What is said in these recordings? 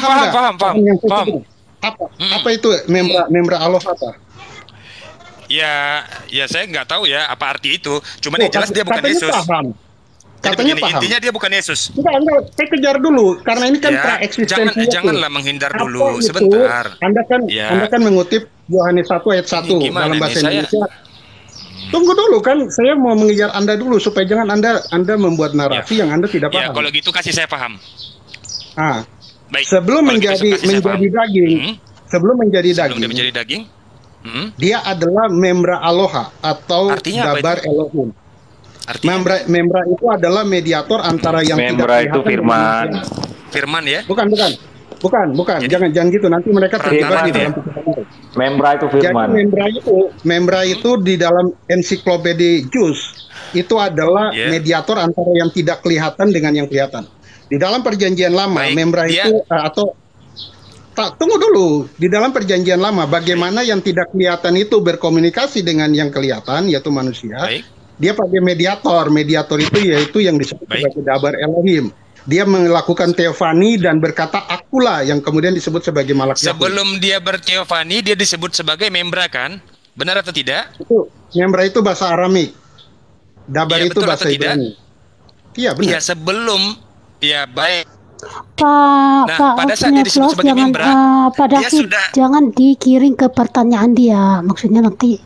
paham, paham, paham, Yang paham. Apa itu membra Allah apa? Ya, saya nggak tahu ya apa arti itu. Cuman yang jelas dia bukan Yesus. Paham. Jadi Katanya begini, paham. intinya dia bukan Yesus. Enggak, saya kejar dulu karena ini kan Ya, praeksistensi. janganlah menghindar dulu itu? sebentar. Anda kan mengutip Yohanes 1 ayat 1 dalam bahasa Indonesia. Tunggu dulu kan, saya mau mengejar Anda dulu supaya jangan Anda membuat narasi yang Anda tidak paham. Ya, kalau gitu kasih saya paham. Baik. Sebelum menjadi daging, dia adalah membra Aloha atau Dabar Elohim. Membra itu adalah mediator antara yang membra tidak itu firman. Firman ya? Bukan. Jadi, jangan gitu, nanti mereka terlibat di dalam pikiran itu. Membra itu firman. Jadi membra itu di dalam ensiklopedia Jus itu adalah mediator antara yang tidak kelihatan dengan yang kelihatan. Di dalam perjanjian lama, membra itu tunggu dulu. Di dalam perjanjian lama, bagaimana yang tidak kelihatan itu berkomunikasi dengan yang kelihatan, yaitu manusia. Dia pakai mediator. Mediator itu yaitu yang disebut sebagai Dabar Elohim. Dia melakukan teofani dan berkata akulah, yang kemudian disebut sebagai malak Yahweh. Sebelum dia berteofani, dia disebut sebagai membra kan? Benar atau tidak? Itu membra itu bahasa Aramik. Dabar itu bahasa Ibrani. Iya benar. Iya, sebelum baik. Pada saat dia disebut sebagai membra, Pak David, jangan dikiring ke pertanyaan dia. Maksudnya nanti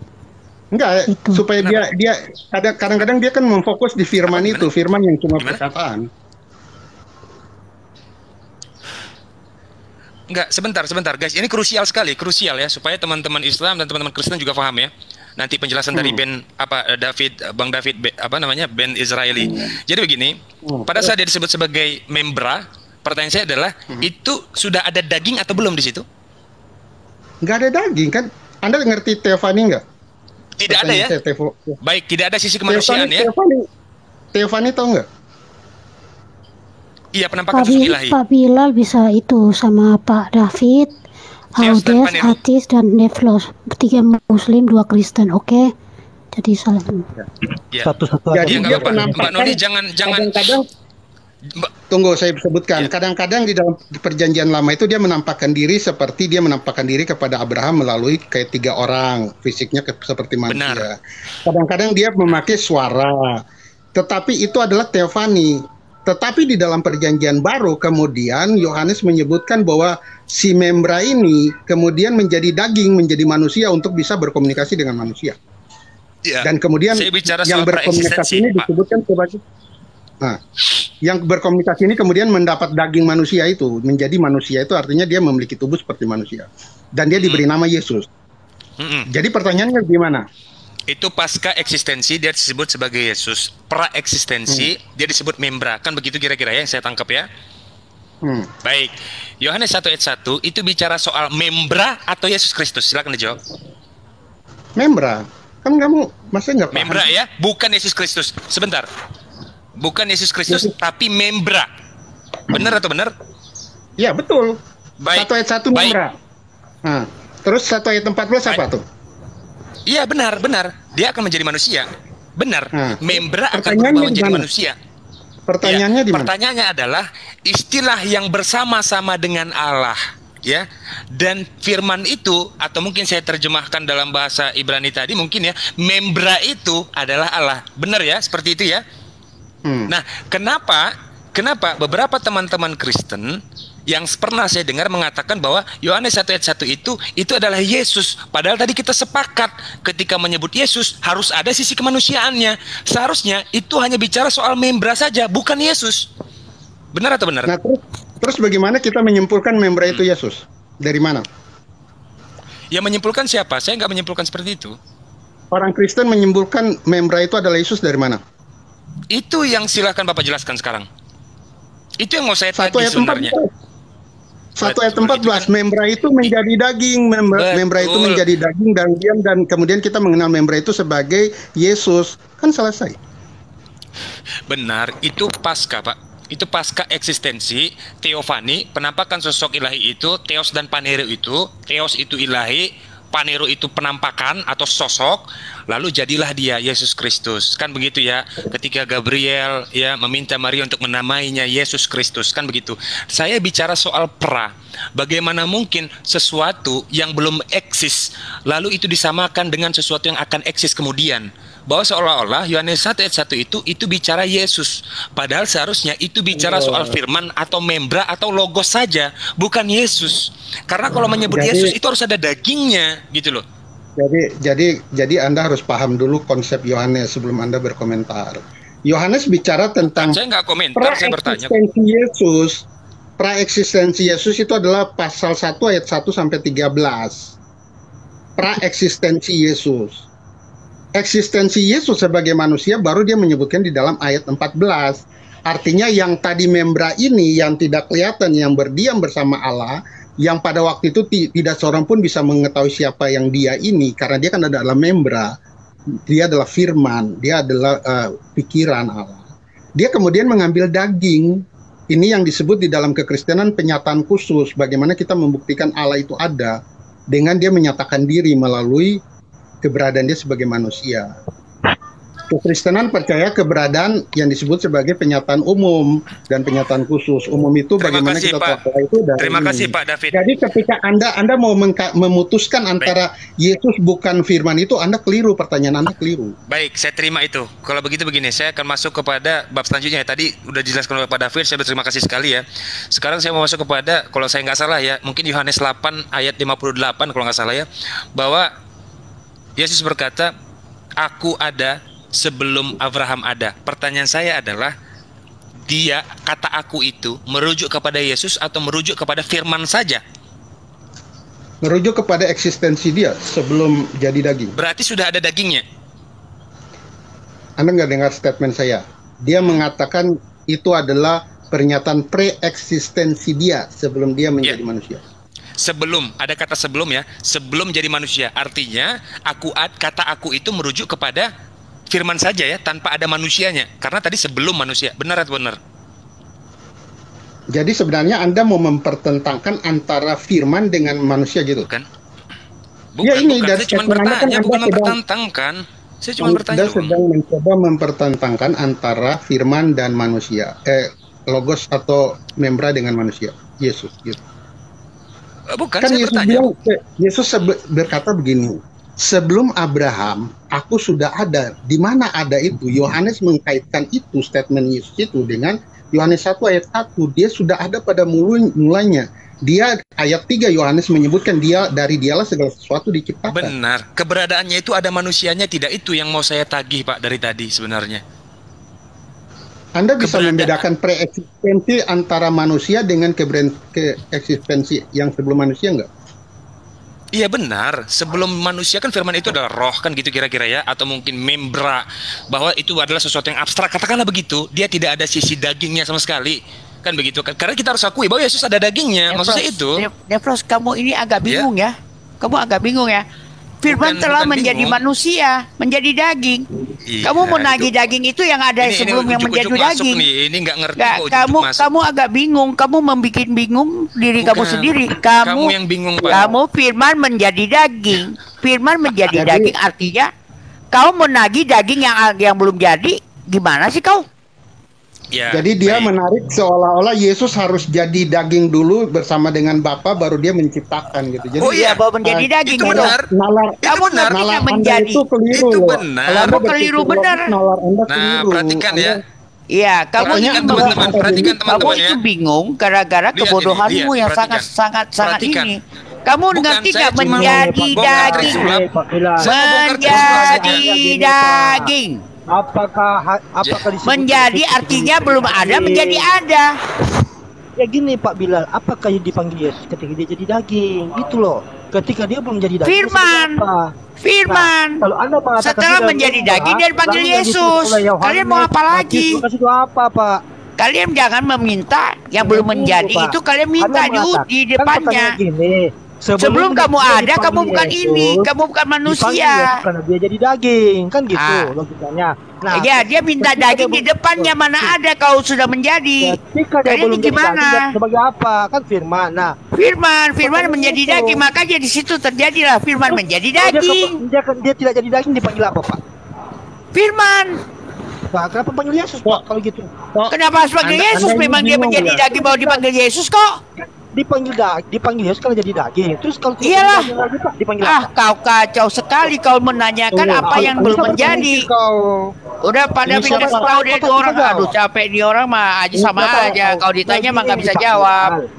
enggak itu. Supaya dia kadang-kadang dia kan memfokus di firman itu, firman yang cuma perkataan. Enggak, sebentar guys, ini krusial sekali, krusial ya, supaya teman-teman Islam dan teman-teman Kristen juga paham ya. Nanti penjelasan dari Ben Ben Israeli. Jadi begini, pada saat dia disebut sebagai membra, pertanyaan saya adalah itu sudah ada daging atau belum di situ? Enggak ada daging kan? Anda ngerti teofani enggak? Tidak ada ya? Baik, tidak ada sisi kemanusiaan ya? Teofani tahu enggak? Iya, penampakan sosok ilahi. Pak Bilal bisa itu sama Pak David, Audes, Atis, dan Neflos. 3 Muslim, 2 Kristen, oke? Jadi salah. Satu-satu. Jadi dia Mbak Noni jangan. Tunggu, saya sebutkan. Kadang-kadang di dalam perjanjian lama itu dia menampakkan diri seperti dia menampakkan diri kepada Abraham melalui kayak 3 orang, fisiknya seperti manusia. Kadang-kadang dia memakai suara. Tetapi itu adalah teofani. Tetapi di dalam perjanjian baru kemudian Yohanes menyebutkan bahwa si membra ini kemudian menjadi daging, menjadi manusia untuk bisa berkomunikasi dengan manusia. Dan kemudian yang berkomunikasi ini disebutkan sebagai yang berkomunikasi ini kemudian mendapat daging manusia itu, menjadi manusia itu artinya dia memiliki tubuh seperti manusia. Dan dia diberi nama Yesus. Jadi pertanyaannya gimana? Itu pasca eksistensi dia disebut sebagai Yesus, pra eksistensi dia disebut membra, kan begitu kira-kira ya yang saya tangkap ya. Baik, Yohanes 1 ayat 1 itu bicara soal membra atau Yesus Kristus, silakan dijawab. Membra, kan kamu masih nggak paham? Membra ya, bukan Yesus Kristus. Sebentar, bukan Yesus Kristus tapi membra, benar atau benar? Ya betul. Baik. 1 ayat 1 membra. Terus 1 ayat 14 apa tuh? Iya benar. Dia akan menjadi manusia. Benar. Membra akan berubah menjadi manusia. Pertanyaannya di mana? Pertanyaannya adalah istilah yang bersama-sama dengan Allah, ya. Dan firman itu, atau mungkin saya terjemahkan dalam bahasa Ibrani tadi mungkin ya, membra itu adalah Allah. Benar ya, seperti itu ya. Nah, kenapa beberapa teman-teman Kristen yang pernah saya dengar mengatakan bahwa Yohanes 1 ayat 1 itu adalah Yesus. Padahal tadi kita sepakat ketika menyebut Yesus harus ada sisi kemanusiaannya. Seharusnya itu hanya bicara soal membra saja, bukan Yesus. Benar atau benar? Nah, terus bagaimana kita menyimpulkan membra itu Yesus? Dari mana? Ya menyimpulkan siapa? Saya nggak menyimpulkan seperti itu. Orang Kristen menyimpulkan membra itu adalah Yesus dari mana? Itu yang silahkan Bapak jelaskan sekarang. Itu yang mau saya tagih sebenarnya. 1 ayat 14, membra itu menjadi daging, membra itu menjadi daging dan kemudian kita mengenal membra itu sebagai Yesus, kan selesai. Benar, itu pasca Pak. Itu pasca eksistensi, teofani, penampakan sosok ilahi itu, theos dan panero itu, theos itu ilahi, Panero itu penampakan atau sosok, lalu jadilah dia Yesus Kristus, kan begitu ya. Ketika Gabriel ya meminta Maria untuk menamainya Yesus Kristus, kan begitu. Saya bicara soal pra. Bagaimana mungkin sesuatu yang belum eksis lalu itu disamakan dengan sesuatu yang akan eksis kemudian? Bahwa seolah-olah Yohanes 1 ayat 1 itu bicara Yesus, padahal seharusnya itu bicara soal firman atau membra atau logos saja, bukan Yesus. Karena kalau menyebut Yesus itu harus ada dagingnya, gitu loh. Jadi Anda harus paham dulu konsep Yohanes sebelum Anda berkomentar. Yohanes bicara tentang saya nggak komentar, saya bertanya. Praeksistensi Yesus itu adalah pasal 1 ayat 1 sampai 13. Praeksistensi Yesus. Eksistensi Yesus sebagai manusia baru dia menyebutkan di dalam ayat 14. Artinya yang tadi membra ini yang tidak kelihatan, yang berdiam bersama Allah, yang pada waktu itu tidak seorang pun bisa mengetahui siapa yang dia ini, karena dia kan adalah membra, dia adalah firman, dia adalah pikiran Allah. Dia kemudian mengambil daging. Ini yang disebut di dalam kekristenan penyataan khusus, bagaimana kita membuktikan Allah itu ada dengan dia menyatakan diri melalui keberadaan dia sebagai manusia. Kekristenan percaya keberadaan yang disebut sebagai penyataan umum dan penyataan khusus. Umum itu bagaimana kita tahu itu dari Terima kasih Pak David. Jadi ketika Anda mau memutuskan antara Yesus bukan firman itu, Anda keliru, pertanyaan Anda keliru. Baik, saya terima itu. Kalau begitu begini, saya akan masuk kepada bab selanjutnya. Tadi udah dijelaskan oleh Pak David, saya berterima kasih sekali ya. Sekarang saya mau masuk kepada, kalau saya nggak salah ya, mungkin Yohanes 8 ayat 58 kalau nggak salah ya, bahwa Yesus berkata, "Aku ada sebelum Abraham ada." Pertanyaan saya adalah, dia kata "aku" itu merujuk kepada Yesus atau merujuk kepada firman saja? Merujuk kepada eksistensi dia sebelum jadi daging. Berarti sudah ada dagingnya. Anda nggak dengar statement saya. Dia mengatakan itu adalah pernyataan pre-eksistensi dia sebelum dia menjadi manusia. Sebelum, ada kata sebelum ya, sebelum jadi manusia. Artinya kata "aku" itu merujuk kepada firman saja ya, tanpa ada manusianya. Karena tadi sebelum manusia. Benar atau benar? Jadi sebenarnya Anda mau mempertentangkan antara firman dengan manusia gitu kan? Bukan, ya, ini bukan. Saya cuma bertanya, bukan mempertentangkan. Saya cuma bertanya. Anda sedang mencoba mempertentangkan antara firman dan manusia. Logos atau membra dengan manusia. Yesus gitu. Bukan, kan saya bertanya. Yesus berkata begini, sebelum Abraham, aku sudah ada. Di mana ada itu? Yohanes mengkaitkan itu, statement Yesus itu dengan Yohanes 1 ayat 1. Dia sudah ada pada mulanya. Dia ayat 3 Yohanes menyebutkan dari dialah segala sesuatu diciptakan. Benar. Keberadaannya itu ada manusianya, tidak itu yang mau saya tagih Pak dari tadi sebenarnya. Anda bisa membedakan pre-eksistensi antara manusia dengan eksistensi yang sebelum manusia enggak? Iya benar, sebelum manusia kan firman itu adalah roh kan gitu kira-kira ya, atau mungkin membra, bahwa itu adalah sesuatu yang abstrak, katakanlah begitu. Dia tidak ada sisi dagingnya sama sekali, kan begitu kan? Karena kita harus akui bahwa Yesus ada dagingnya, maksudnya itu. Nefros, kamu ini agak bingung ya, kamu agak bingung ya. Firman telah menjadi manusia, menjadi daging. Iya, kamu mau nagih daging itu yang ada sebelum yang menjadi daging. Nih. Ini nggak ngerti kamu agak bingung, kamu membuat bingung diri kamu sendiri. Kamu yang bingung, Pak. Kamu firman menjadi daging. Firman menjadi daging artinya kau menagih daging yang belum jadi. Gimana sih kau? Ya, jadi dia menarik seolah-olah Yesus harus jadi daging dulu bersama dengan Bapa baru dia menciptakan gitu. Jadi bahwa menjadi daging itu benar. Kamu nalar menjadi itu keliru. Itu benar. Kamu keliru benar. Nah, perhatikan ya. Iya, kamu perhatikan teman-teman kamu itu bingung gara-gara kebodohanmu yang sangat ini. Kamu ngerti nggak menjadi daging? Menjadi daging. Apakah menjadi artinya belum ada menjadi ada. Ya gini Pak Bilal, apakah yang dipanggil Yesus ketika dia jadi daging? Itu loh. Ketika dia belum jadi daging. Firman. Kalau Anda setelah menjadi daging dia dipanggil Yesus. Kalian mau apa lagi? Apa Pak? Kalian jangan meminta yang belum menjadi itu, kalian minta di depannya. Sebelum kamu ada, kamu bukan ini, kamu bukan manusia. Karena dia jadi daging, kan gitu logikanya. Nah, ya dia minta daging di depannya, mana ada kau sudah menjadi. Ketika dia belum gimana? Sebagai apa? Kan firman. Nah, firman menjadi daging, makanya di situ terjadilah firman menjadi daging. Dia tidak jadi daging, dipanggil apa, Pak? Firman. Nah, kenapa panggil Yesus, Pak? Kalau gitu. Kenapa harus panggil Yesus? Memang dia menjadi daging, baru dipanggil Yesus kok. Dipanggil Yesus kalau jadi daging. Terus kalau iyalah lagi, Pak, dipanggil apa? Kau kacau sekali kau menanyakan apa yang belum menjadi. Udah pada pikir kau dia orang, aduh capek nih orang mah aja sama aja. Kau ditanya mah nggak bisa jawab.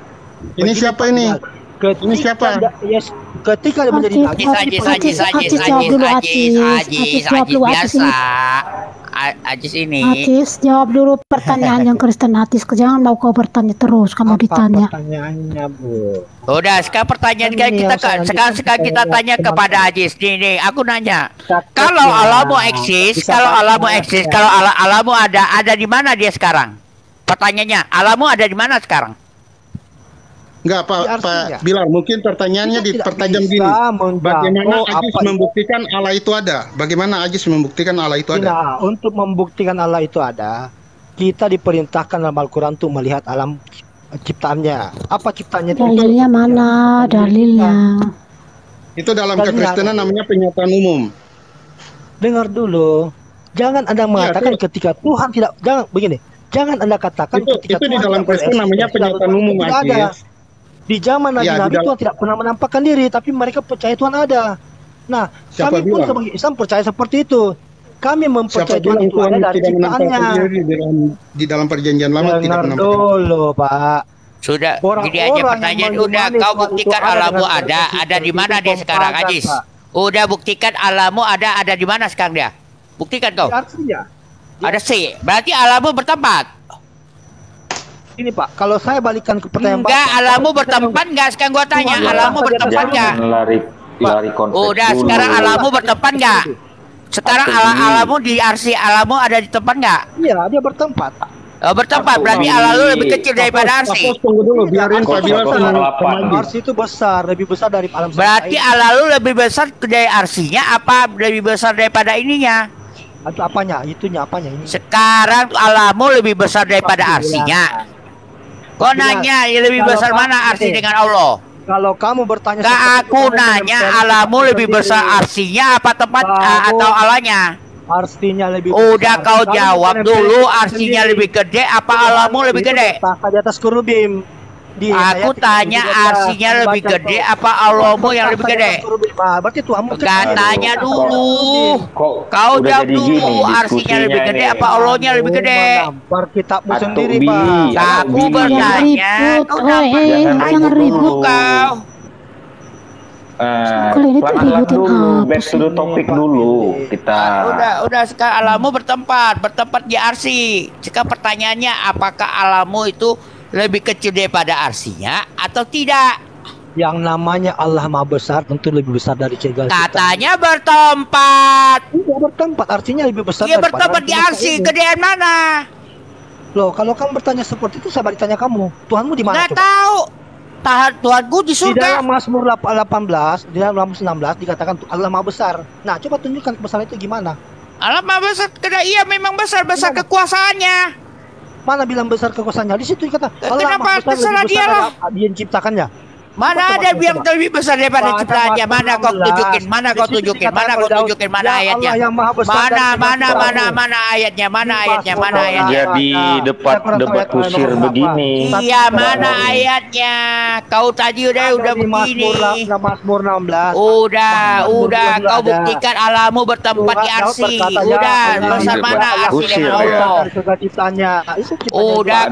Ini siapa ini? Ini siapa? Ketika dia menjadi daging. Ajis biasa. Ajis ini. Ajis, jawab dulu pertanyaan yang Kristen Atis. Jangan mau kau bertanya terus, kamu ditanya. Pertanyaannya, Bu? Udah, sekarang pertanyaan sekarang kita tanya kepada Ajis. Nih, aku nanya. Kalau Allahmu eksis, kalau Allahmu ada di mana dia sekarang? Pertanyaannya, Allahmu ada di mana sekarang? Enggak, Pak Bilal, mungkin pertanyaannya dipertajam gini. Bagaimana Ajis membuktikan Allah itu ada? Bagaimana Ajis membuktikan Allah itu ada? Nah, untuk membuktikan Allah itu ada, kita diperintahkan dalam Al-Quran untuk melihat alam ciptaannya. Apa ciptaannya itu? Dalilnya mana? Dalilnya. Itu dalam kekristenan namanya penyataan umum. Dengar dulu. Jangan Anda mengatakan ketika Tuhan tidak, jangan begini. Jangan Anda katakan ketika itu di dalam Kristen namanya penyataan umum, Ajis. Di zaman Nabi Tuhan tidak pernah menampakkan diri, tapi mereka percaya Tuhan ada. Nah, kami pun sebagai Islam percaya seperti itu. Kami mempercayai Tuhan itu ada dari ciptaannya. Di dalam perjanjian lama tidak menampakkan dulu, Pak. Sudah, gini aja pertanyaan. Udah, kau buktikan Allahmu ada di mana dia sekarang, Ajis? Udah buktikan Allahmu ada di mana sekarang dia? Buktikan kau. Ada sih, berarti Allahmu bertempat. Ini Pak, kalau saya balikan ke pertanyaan enggak, Allahmu bertempat enggak? Sekarang gua tanya, Allahmu bertempat enggak? Lari konteks. Udah, sekarang Allahmu bertempat enggak? Sekarang Allahmu di arsi, Allahmu ada di tempat enggak? Iya, dia bertempat. Oh, bertempat, berarti Allah lu lebih kecil daripada arsi. Tunggu dulu, biarin Pak Bilal. Arsi itu besar, lebih besar dari alam semesta. Berarti Allah lu lebih besar dari arsinya apa lebih besar daripada ininya? Atau apanya? Itunya apanya ini? Sekarang Allahmu lebih besar daripada arsinya. Kau nanya lebih besar mana arsi dengan Allah? Kalau kamu bertanya, aku nanya Allahmu lebih besar arsinya apa tempat atau Allahnya? Arsinya lebih. Udah kau jawab dulu, arsinya lebih gede apa Allahmu lebih gede? Di atas kerubim. Aku tanya arsinya lebih gede apa Allahmu yang lebih gede? Berarti Tuhanmu tanya dulu. Kau jawab dulu, arsinya lebih gede apa Allahnya lebih gede? Nampar kitabmu sendiri, Pak. Aku bertanya. Jangan ribut kau. Pelan-pelan dulu, back to the topic dulu kita. Udah sekarang Allahmu bertempat di arsi. Sekarang pertanyaannya, apakah Allahmu itu lebih kecil daripada arsinya atau tidak? Yang namanya Allah Maha Besar tentu lebih besar dari segala katanya bertempat. Iya, bertempat, artinya lebih besar. Dia bertempat di arsi, gedean mana? Loh, kalau kamu bertanya seperti itu, saya ditanya kamu, Tuhanmu di mana? Nggak tahu. Tuhanku di surga. Di dalam Mazmur 18, di dalam 16 dikatakan Allah Maha Besar. Nah, coba tunjukkan kebesaran itu gimana? Allah Maha Besar, iya memang besar kekuasaannya. Mana bilang besar kekuasaannya? Di situ dikata Allah Maha Besar, terserah dia lah. Dia menciptakannya. Mana ada yang lebih besar daripada ciptaannya? Mana kau tunjukin? Mana kau tunjukin? Mana kau tunjukin? Mana ayatnya? Mana ayatnya? Mana ayatnya? Mana ayatnya? Jadi debat kusir begini. Iya, mana ayatnya? Kau tadi udah begini. Mazmur 16. Udah. Kau buktikan Allahmu bertempat di arsi. Udah, besar mana arsi dengan Allah? Udah,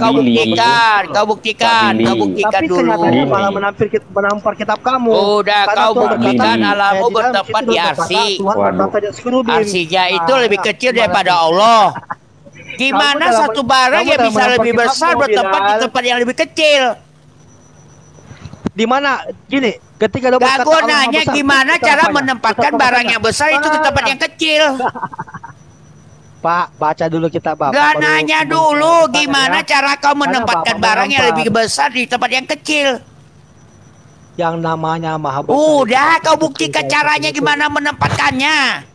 kau buktikan dulu. Malah menampar kitab kamu. Udah, kau buktikan Allahmu bertempat di arsi. Arsinya itu lebih kecil daripada Allah. Gimana satu barang yang bisa lebih besar bertempat di tempat yang lebih kecil? Di mana? Gini, ketika aku nanya gimana cara menempatkan barang yang besar itu ke tempat yang kecil? Pak, baca dulu kitab Bapak. Gak nanya dulu gimana cara kau menempatkan barang yang lebih besar di tempat yang kecil. yang namanya Maha Besar. Udah, kau buktikan caranya gimana menempatkannya.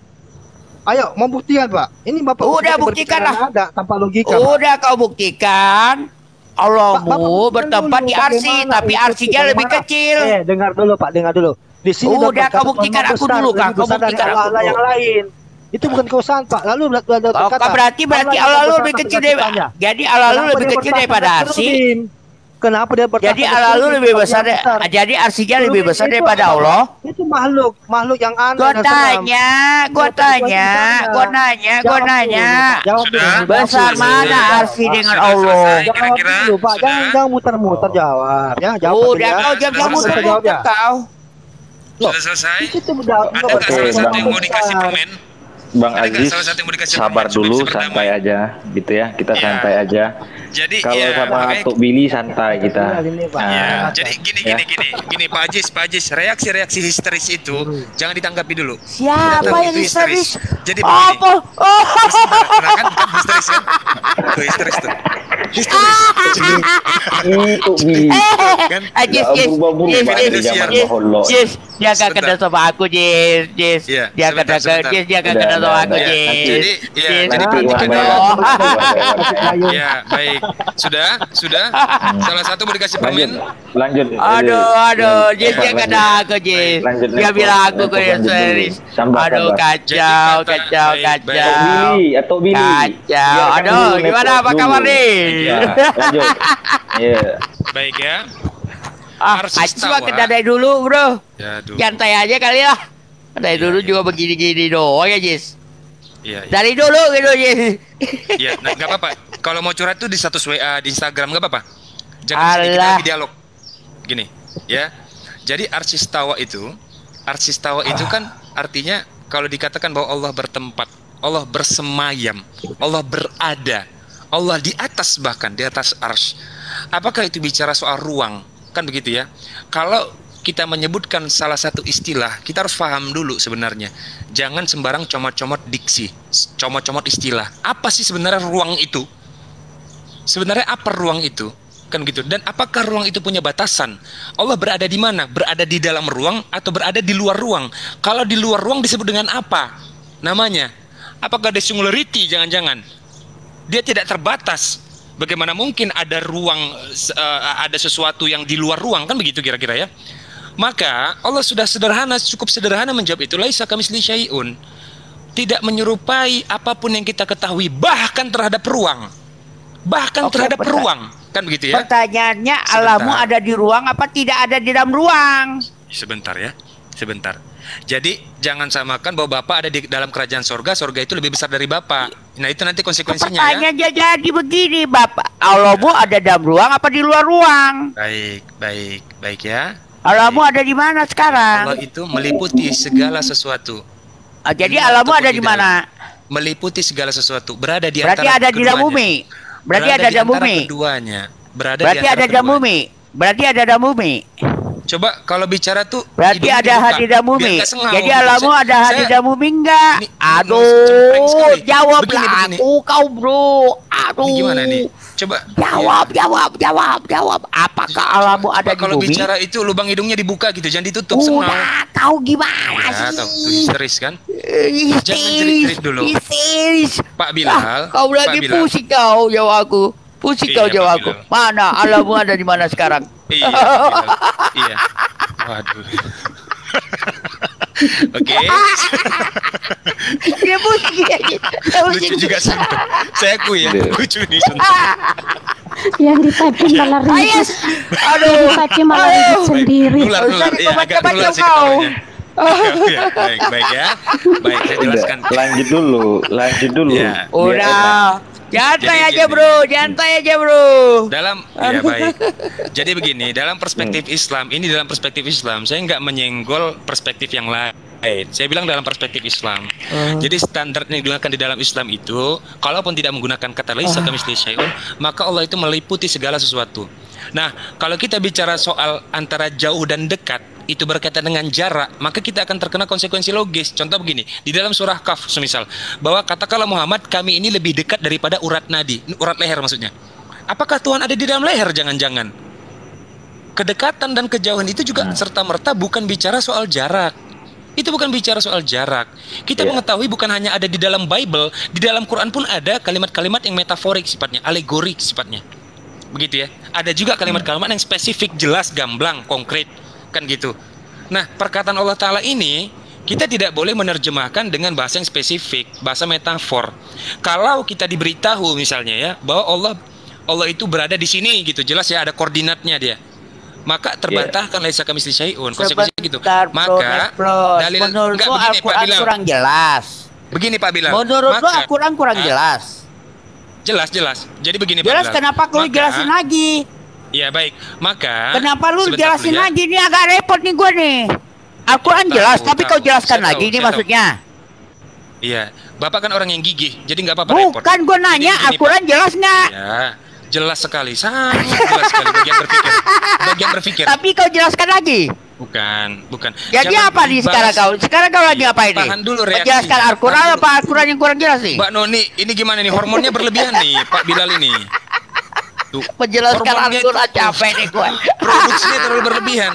Ayo, mau buktikan, Pak. Ini Bapak udah buktikan lah. Ada tanpa logika. Udah Pak. Kau buktikan. Allahmu bertempat di arsi, tapi arsinya lebih kecil. Dengar dulu, Pak, dengar dulu. Di sini udah kau buktikan aku dulu, Kak. Kau buktikan aku dulu. Yang lain. Itu bukan kesalahan, Pak. Lalu berarti Allah lu lebih kecil daripada. Jadi Allah lu lebih kecil daripada arsi. Kenapa dia berkata? Jadi Allah lu lebih besar. Jadi arsinya lebih besar daripada Allah. Itu makhluk yang aneh. Gue nanya. Besar mana arsi dengan Allah? Jawab dulu, Pak. Jangan muter-muter jawab. Ya, jawab. Udah kau jangan muter-muter kau. Sudah selesai? Ada nggak salah satu yang mau dikasih permen? Bang Aziz, sabar dulu, santai aja, gitu ya. Kita santai aja. Jadi kalau sama Tok Billy santai kita. Jadi gini Pak Ajis, reaksi histeris itu jangan ditanggapi dulu. Siapa yang histeris? Jadi begini. Kan histeris kan? Tuh histeris tuh. Tok Billy. Jis, jaga kena sama aku, Jis. Jaga kena sama aku, Jis. Ya, baik. Sudah. Salah satu mau dikasih permen. Lanjut. Aduh, Jis dia kena aku, Jis. Dia bilang aku serius. Aduh, kacau. Atau Billy. Kacau. Aduh, gimana apa kabar nih? Lanjut. Baik ya. Cuma kedadai dulu, bro. Santai aja kali lah. Dari dulu juga begini-gini doang ya, Jis. Iya. Dari dulu gitu, Jis. Iya, nggak apa-apa. Kalau mau curhat tuh di status WA di Instagram nggak apa-apa. Jangan sedikit lagi dialog. Gini, ya. Jadi arsistawa itu kan artinya kalau dikatakan bahwa Allah bertempat, Allah bersemayam, Allah berada, Allah di atas, bahkan di atas arsy. Apakah itu bicara soal ruang? Kan begitu ya. Kalau kita menyebutkan salah satu istilah, kita harus paham dulu sebenarnya. Jangan sembarang comot-comot diksi, comot-comot istilah. Apa sih sebenarnya ruang itu? Sebenarnya apa ruang itu? Kan begitu. Dan apakah ruang itu punya batasan? Allah berada di mana? Berada di dalam ruang atau berada di luar ruang? Kalau di luar ruang disebut dengan apa namanya? Apakah ada singularity? Jangan-jangan dia tidak terbatas. Bagaimana mungkin ada ruang, ada sesuatu yang di luar ruang? Kan begitu kira-kira ya. Maka Allah sudah sederhana, cukup sederhana menjawab itu. Laisa kamitslihi syai'un. Tidak menyerupai apapun yang kita ketahui, bahkan terhadap ruang. Bahkan terhadap ruang. Kan begitu ya. Pertanyaannya, Allahmu ada di ruang apa tidak ada di dalam ruang? Sebentar ya. Sebentar. Jadi jangan samakan bahwa Bapak ada di dalam kerajaan sorga itu lebih besar dari Bapak. Nah itu nanti konsekuensinya ya. Pertanyaannya jadi begini, Bapak. Allahmu ada dalam ruang apa di luar ruang? Baik ya. Allahmu ada di mana sekarang? Allah itu meliputi segala sesuatu. Jadi Allahmu ada di mana? Meliputi segala sesuatu. Berada di antara. Berarti ada di dalam bumi. Berarti ada dalam bumi. Keduanya. Berarti ada dalam bumi. Berarti ada dalam bumi. Coba kalau bicara tuh berarti ada hadi dalam bumi. Jadi Allahmu ada hadi dalam bumi enggak? Aduh, jawablah aku kau, bro. Aduh. Ini gimana nih? Coba jawab. Apakah Allahmu ada di bumi? Kalau bicara itu lubang hidungnya dibuka gitu, jangan ditutup. Udah, kau gimana sih? Tahu, histeris kan? Jangan jerit-jerit dulu. Pak Bilal. Kau lagi pusing kau jawab aku. Pusing kau jawab aku. Mana Allahmu ada di mana sekarang? Iya. Waduh. Oke. Dia pusing. Lucu juga sentuh. Saya akui ya. Lucu nih sentuh. Yang di-typing malah ribut. Aduh, di-typing malah ribut sendiri. Nular. Iya, agak nular sih ketawanya. Baik ya. Baik, saya jelaskan. Lanjut dulu. Ya. Udah. Jantai aja bro. Ya baik. Jadi begini, dalam perspektif Islam, saya nggak menyenggol perspektif yang lain. Saya bilang dalam perspektif Islam. Jadi standar yang digunakan di dalam Islam itu, kalaupun tidak menggunakan kata laisa kamitslihi syai'un, maka Allah itu meliputi segala sesuatu. Nah, kalau kita bicara soal antara jauh dan dekat, itu berkaitan dengan jarak, maka kita akan terkena konsekuensi logis. Contoh begini, di dalam surah Kahf semisal, bahwa katakanlah Muhammad, kami ini lebih dekat daripada urat nadi, urat leher maksudnya. Apakah Tuhan ada di dalam leher? Jangan-jangan. kedekatan dan kejauhan itu juga serta-merta bukan bicara soal jarak. Itu bukan bicara soal jarak. Kita mengetahui bukan hanya ada di dalam Bible, di dalam Quran pun ada kalimat-kalimat yang metaforik sifatnya, alegorik sifatnya. Begitu ya. Ada juga kalimat-kalimat yang spesifik, jelas, gamblang, konkret, kan gitu. Nah, perkataan Allah Ta'ala ini kita tidak boleh menerjemahkan dengan bahasa yang spesifik, bahasa metafor. Kalau kita diberitahu misalnya ya, bahwa Allah itu berada di sini gitu, jelas ya ada koordinatnya dia. Maka terbantahkan laisa kamitsli syai'un, konsekuensinya gitu. Maka dalil menurutku Al-Quran kurang jelas. Begini Pak Bilal. Menurutku Al-Quran kurang jelas. Jelas. Jadi begini Pak Jelas, Bilal. kenapa lu jelasin lagi? Iya baik. Maka kenapa lu jelasin lagi? Ini agak repot nih gue nih. Al-Quran jelas, tapi kau jelaskan lagi ini maksudnya. Iya, Bapak kan orang yang gigih, jadi nggak apa-apa repot. Bukan, gue nanya Al-Quran jelas nggak? Ya. Jelas sekali, sangat jelas sekali bagian berpikir. Tapi kau jelaskan lagi. Bukan. Jadi apa nih sekarang kau? Sekarang kau lagi apa ini? Tahan dulu reaksi. Menjelaskan Al-Quran apa Al-Quran yang kurang jelas nih? Mbak Noni, ini gimana nih? Hormonnya berlebihan nih, Pak Bilal ini. Tuh, menjelaskan Al-Quran capek nih gue. Produksinya terlalu berlebihan.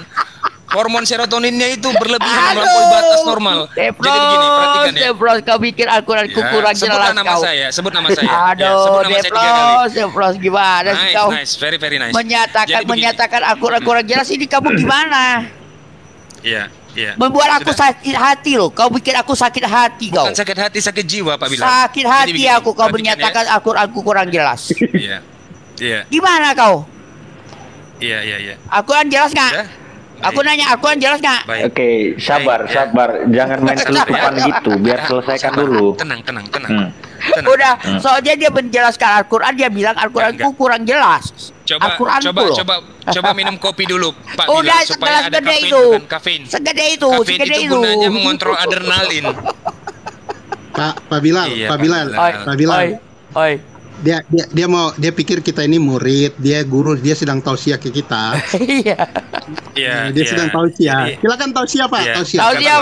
Hormon serotoninnya itu berlebihan melampaui batas normal. Jadi begini, perhatikan ya. Depros, kau pikir Al-Quran kurang jelas kau. Sebut nama saya. Aduh, Depros, gimana sih kau? Nice, very very nice. Menyatakan Al-Quran kurang jelas, ini kamu gimana? Iya. Membuat aku sakit hati loh. Kau bikin aku sakit hati kau. Bukan sakit hati, sakit jiwa Pak Bilal. Sakit hati aku kau menyatakan Al-Quran kurang jelas. Iya. Gimana kau? Iya. Al-Quran jelas nggak? Aku nanya, Al-Quran jelas nggak? Oke, sabar. Jangan main kelucupan gitu, biar selesaikan dulu. Tenang. Udah, soalnya dia menjelaskan Al-Quran, dia bilang Al-Quranku kurang jelas. Coba minum kopi dulu, Pak Bilal, udah, supaya ada kafein. Segede itu. Kafein itu gunanya mengontrol adrenalin. Pak Bilal. Oi. Dia pikir kita ini murid, dia guru, dia sedang tausiah ke kita. Iya. Dia sedang tausiah. Silakan tausiah Pak. Tausiah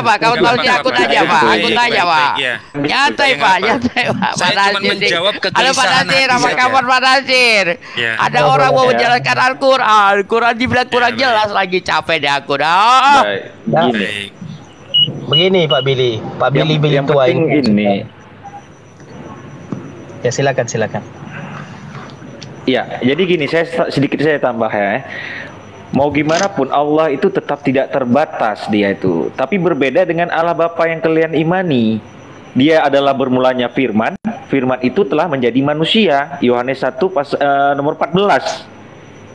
Pak. Kamu tausiah, aku tanya Pak. Nyantai Pak. Saya cuma menjawab kegelisahan. Halo Pak Nasir, apa kabar Pak Nasir? Ada orang mau menjelaskan Al-Quran dibilang kurang jelas lagi, capek deh aku dah. Begini Pak Billy tua ini. Ya silakan. Ya, jadi gini, saya tambah ya. Mau gimana pun Allah itu tetap tidak terbatas dia itu. Tapi berbeda dengan Allah Bapa yang kalian imani. Dia adalah bermulanya firman. Firman itu telah menjadi manusia. Yohanes 1 nomor 14.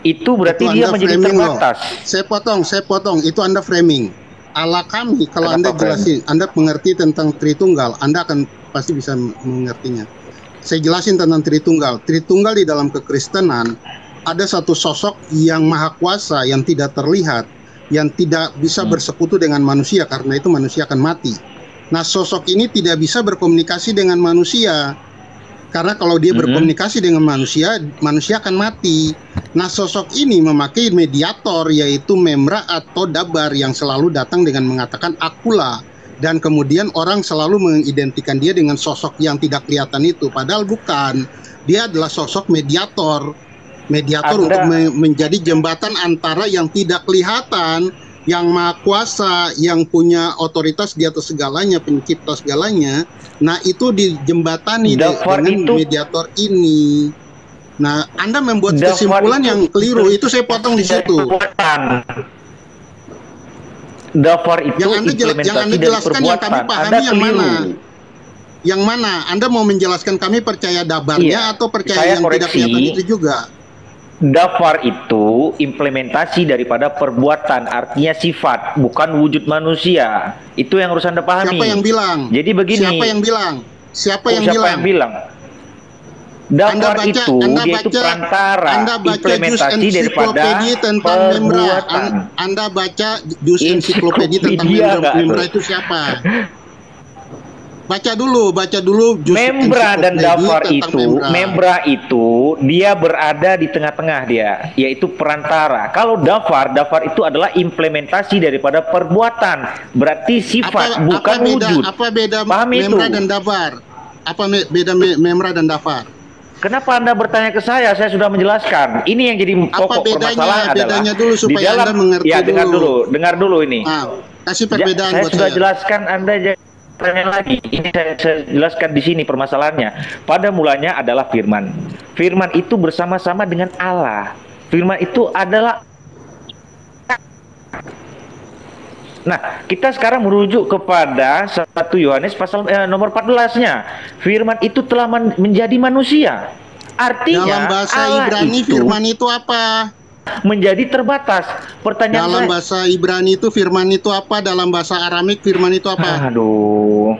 Itu berarti itu dia menjadi terbatas. Loh. Saya potong. Itu Anda framing. Allah kami, kalau Anda jelasin, Anda mengerti tentang Tritunggal, Anda akan pasti bisa mengertinya. Saya jelasin tentang Tritunggal. Tritunggal di dalam kekristenan ada satu sosok yang maha kuasa, yang tidak terlihat, yang tidak bisa bersekutu dengan manusia, karena itu manusia akan mati. Nah, sosok ini tidak bisa berkomunikasi dengan manusia, karena kalau dia berkomunikasi dengan manusia, manusia akan mati. Nah, sosok ini memakai mediator, yaitu Memra atau Dabar, yang selalu datang dengan mengatakan akulah. Dan kemudian orang selalu mengidentikan dia dengan sosok yang tidak kelihatan itu. Padahal bukan. Dia adalah sosok mediator. Untuk menjadi jembatan antara yang tidak kelihatan, yang maha kuasa, yang punya otoritas di atas segalanya, pencipta segalanya. Nah, itu dijembatani dengan mediator ini. Nah, Anda membuat kesimpulan yang keliru. Itu saya potong di situ. Dafar itu yang Anda jelaskan yang kami pahami yang mana? Yang mana? Anda mau menjelaskan kami percaya dabarnya atau percaya yang tidak kelihatan itu juga? Dafar itu implementasi daripada perbuatan, artinya sifat, bukan wujud manusia. Itu yang harus Anda pahami. Siapa yang bilang? Jadi begini. Siapa yang bilang? Dafar itu yaitu perantara implementasi daripada perbuatan. Anda baca juz ensiklopedia tentang Memra itu siapa? Baca dulu juz Memra dan Dafar itu. Memra itu dia berada di tengah-tengah dia, yaitu perantara. Kalau Dafar itu adalah implementasi daripada perbuatan, berarti sifat bukan wujud. Apa beda Memra dan Dafar? Apa beda Memra dan Dafar? Kenapa Anda bertanya ke saya? Saya sudah menjelaskan. Ini yang jadi pokok permasalahan adalah bedanya dulu supaya di dalam, Anda mengerti ya, dengar dulu ini. Kasih perbedaan saya buat sudah saya. Jelaskan, Anda tanya lagi. Ini saya jelaskan di sini permasalahannya. Pada mulanya adalah firman. Firman itu bersama-sama dengan Allah. Firman itu adalah. Nah, kita sekarang merujuk kepada 1 Yohanes pasal nomor 14-nya. Firman itu telah menjadi manusia. Artinya dalam bahasa Allah Ibrani itu firman itu apa? Menjadi terbatas. Pertanyaan dalam bahasa Ibrani itu firman itu apa? Dalam bahasa Aramik firman itu apa? Aduh.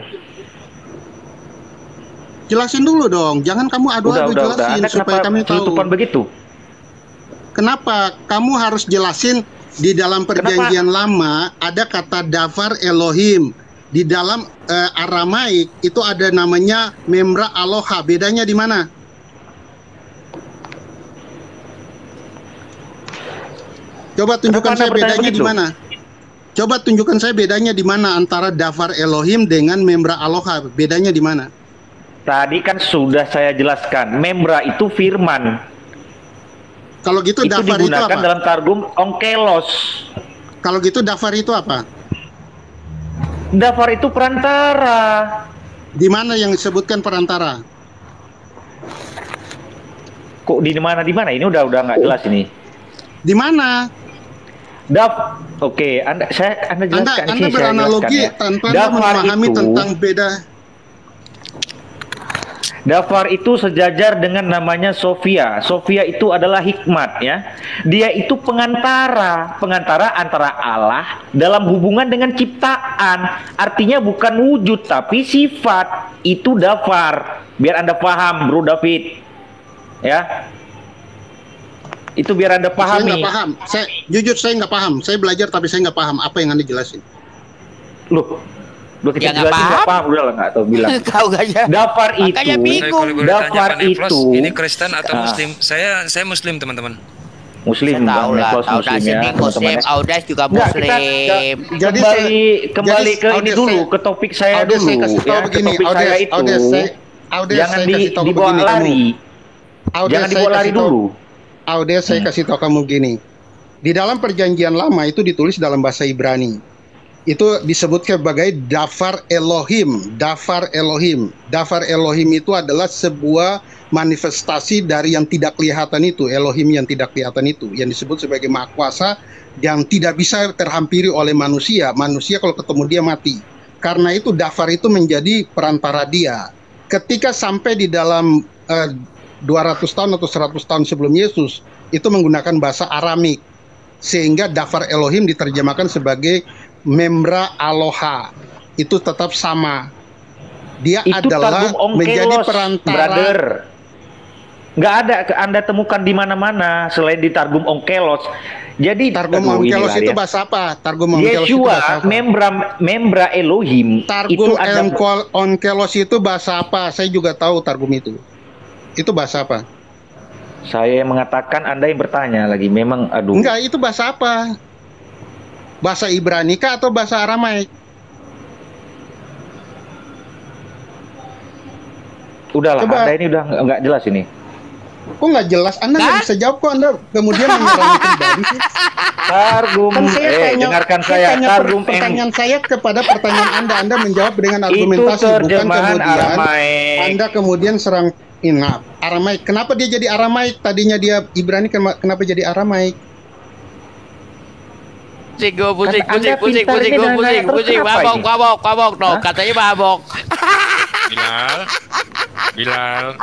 Jelasin dulu dong. Jangan kamu adu-adu, jelasin supaya kami tahu. Tutupan begitu. Kenapa kamu harus jelasin? Di dalam perjanjian lama ada kata davar Elohim. Di dalam Aramaik itu ada namanya memra aloha. Bedanya di mana? Coba tunjukkan saya bedanya di mana. Coba tunjukkan saya bedanya di mana antara davar Elohim dengan memra aloha. Bedanya di mana? Tadi kan sudah saya jelaskan. Memra itu firman. Kalau gitu itu davar itu digunakan apa? dalam targum onkelos. Kalau gitu davar itu apa? Davar itu perantara. Di mana yang disebutkan perantara? Kok di mana? Ini udah nggak jelas ini. Di mana? Oke, Anda jelaskan. Anda beranalogi tanpa memahami tentang beda. Dafar itu sejajar dengan namanya Sofia. Sofia itu adalah hikmat, ya. Dia itu pengantara antara Allah dalam hubungan dengan ciptaan. Artinya bukan wujud tapi sifat. Itu dafar. Biar Anda paham, Bro David. Ya. Itu biar Anda pahami. Saya nggak paham. Jujur saya nggak paham. Saya belajar tapi saya nggak paham apa yang Anda jelasin. Loh, udah kita ya, jelasin nggak paham, udah lah nggak tahu bilang. Kau gak Dafar itu, ini Kristen atau Muslim? Saya Muslim, teman-teman. Muslim, tahu lah, tahu Muslim ya, Muslim, Audas juga Muslim. Jadi kembali ke ini dulu, ke topik saya dulu. Saya kasih tahu begini, jangan dibawa lari. Jangan dibawa lari dulu. Audes, saya kasih tahu kamu gini. Di dalam perjanjian lama itu ditulis dalam bahasa Ibrani. Itu disebut sebagai Dafar Elohim. Dafar Elohim. Dafar Elohim itu adalah sebuah manifestasi dari yang tidak kelihatan itu. Elohim yang tidak kelihatan itu. Yang disebut sebagai Maha Kuasa yang tidak bisa terhampiri oleh manusia. Manusia kalau ketemu dia mati. Karena itu Dafar itu menjadi perantara dia. Ketika sampai di dalam 200 tahun atau 100 tahun sebelum Yesus, itu menggunakan bahasa Aramik. Sehingga Dafar Elohim diterjemahkan sebagai memra aloha. Itu tetap sama. Dia itu adalah menjadi perantara. Brother. Nggak ada Anda temukan di mana-mana selain di Targum Onkelos. Jadi Targum Onkelos itu bahasa apa? Targum Onkelos itu bahasa apa? Membra Elohim. Targum Onkelos itu bahasa apa? Saya juga tahu Targum itu. Itu bahasa apa? Saya mengatakan, Anda yang bertanya lagi. Memang aduh. Enggak, itu bahasa apa? Bahasa Ibrani kah atau bahasa Aramaik? Udahlah, coba. Anda ini udah nggak jelas ini. Kok nggak jelas? Anda nggak bisa jawab kok. Anda kemudian menyerang kembali sih. Targum, dengarkan saya. Targum pertanyaan saya kepada pertanyaan Anda. Anda menjawab dengan argumentasi, bukan kemudian Aramaik. Anda kemudian serang. Nah, Aramaik. Kenapa dia jadi Aramaik? Tadinya dia Ibrani, kenapa jadi Aramaik? Pusing, mabok, no, katanya mabok. Bilal.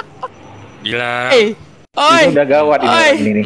Ini udah gawat ini.